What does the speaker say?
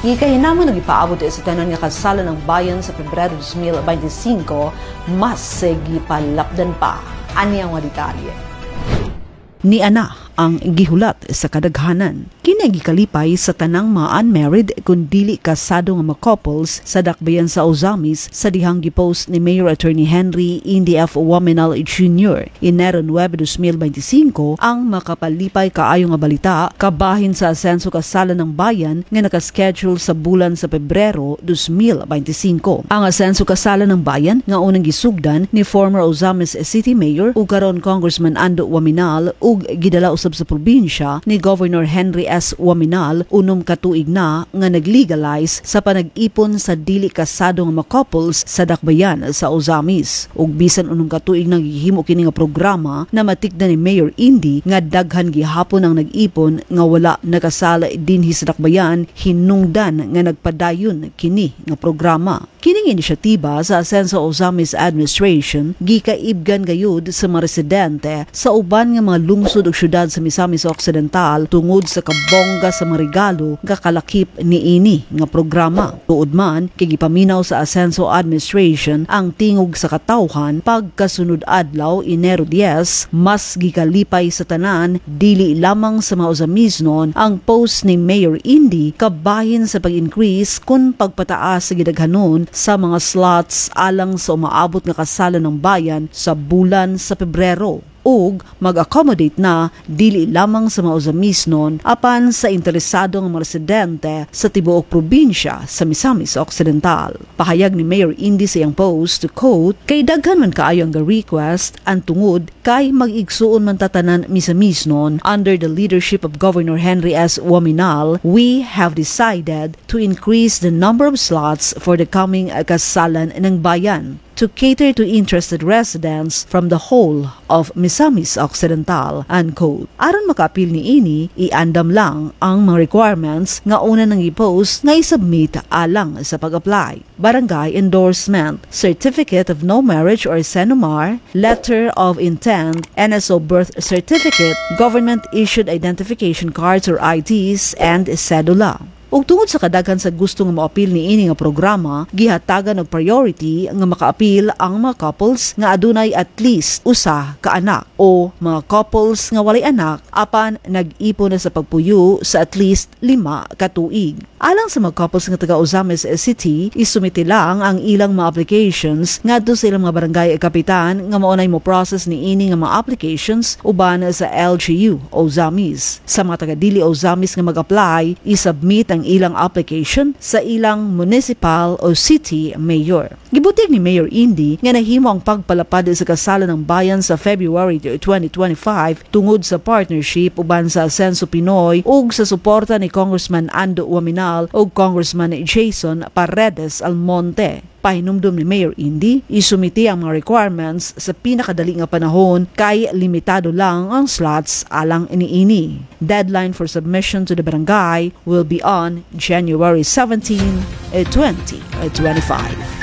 Gikahinamon nagipaabot sa tanan nga kasalan ng bayan sa Pebrero 2025, mas gipalapdan pa. Ani ang mga detalye. Ni ana ang gihulat sa kadaghanan. Kini gikalipay sa tanang mga unmarried kun dili kasado nga mga couples sa dakbayan sa Ozamis sa dihang gipost ni Mayor Attorney Henry Indy F. Waminal Jr. Enero 9, 2025 ang makapalipay kaayo nga balita kabahin sa asenso kasalan ng bayan nga nakaschedule sa bulan sa Pebrero 2025. Ang asenso kasalan ng bayan nga unang gisugdan ni former Ozamis City Mayor ug karon Congressman Ando Waminal ug gidala usab sa probinsya ni Governor Henry S. Waminal unom ka tuig na nga naglegalize sa panag-ipon sa dili kasado nga mga couples sa dakbayan sa Ozamis. Ug bisan unom ka tuig nang gihimo kini nga programa na matikdan ni Mayor Indy nga daghan gihapon ang nag-ipon nga wala nakasala dinhi sa dakbayan hinungdan nga nagpadayon kini nga programa. Kining inisyatiba sa Asenso Ozamis Administration gikaibgan gayud sa mga residente sa uban nga mga lungsod ug syudad sa Misamis Occidental tungod sa kabongga sa mga regalo nga kalakip niini nga programa. Tuod man kay gipaminaw sa Asenso Administration ang tingog sa katawhan pagkasunod adlaw Enero 10 mas gikalipay sa tanan dili lamang sa mga Ozamisnon ang post ni Mayor Indy kabahin sa pag-increase kun pagpataas sa gidaghanon sa mga slots alang sa umaabot nga kasalan ng bayan sa bulan sa Pebrero ug mag-accommodate na dili lamang sa mga Ozamisnon apan sa interesado nga mga residente sa tibuok probinsya sa Misamis Occidental. Pahayag ni Mayor Indy sa iyang post to quote, kay daghan man kaayo ang request ang tungod kay mag-igsuon man tatanan Misamisnon under the leadership of Governor Henry S. Waminal, we have decided to increase the number of slots for the coming kasalan ng bayan to cater to interested residents from the whole of Misamis Occidental, unquote. Aron makaapil ni ini, iandam lang ang mga requirements nga una nang i-post nga i-submit alang sa pag-apply. Barangay endorsement, certificate of no marriage or SENOMAR, letter of intent, NSO birth certificate, government-issued identification cards or IDs, and cedula. Ug tungod sa kadaghan sa gusto nga moapil ni ini nga programa, gihatagan og priority nga makaapil ang mga couples nga adunay at least usa ka anak o mga couples nga walay anak apan nag-ipon na sa pagpuyo sa at least 5 ka tuig. Alang sa mga couples nga taga Ozamis City, isumiti lang ang ilang mga applications ngadto sa ilang mga barangay kapitan nga maunay mo process ni ini nga mga applications uban sa LGU Ozamis. Sa mga taga dili Ozamis nga mag-apply, isubmit ang ilang application sa ilang municipal o city mayor. Gibutig ni Mayor Indy nga nahimo ang pagpalapad sa kasalan ng bayan sa February 2025 tungod sa partnership uban sa Asenso Pinoy ug sa suporta ni Congressman Ando Waminal ug Congressman Jason Paredes Almonte. Pahinumdum ni Mayor Indy, isumiti ang mga requirements sa pinakadali nga panahon kay limitado lang ang slots alang iniini. Deadline for submission to the barangay will be on January 17, 2025.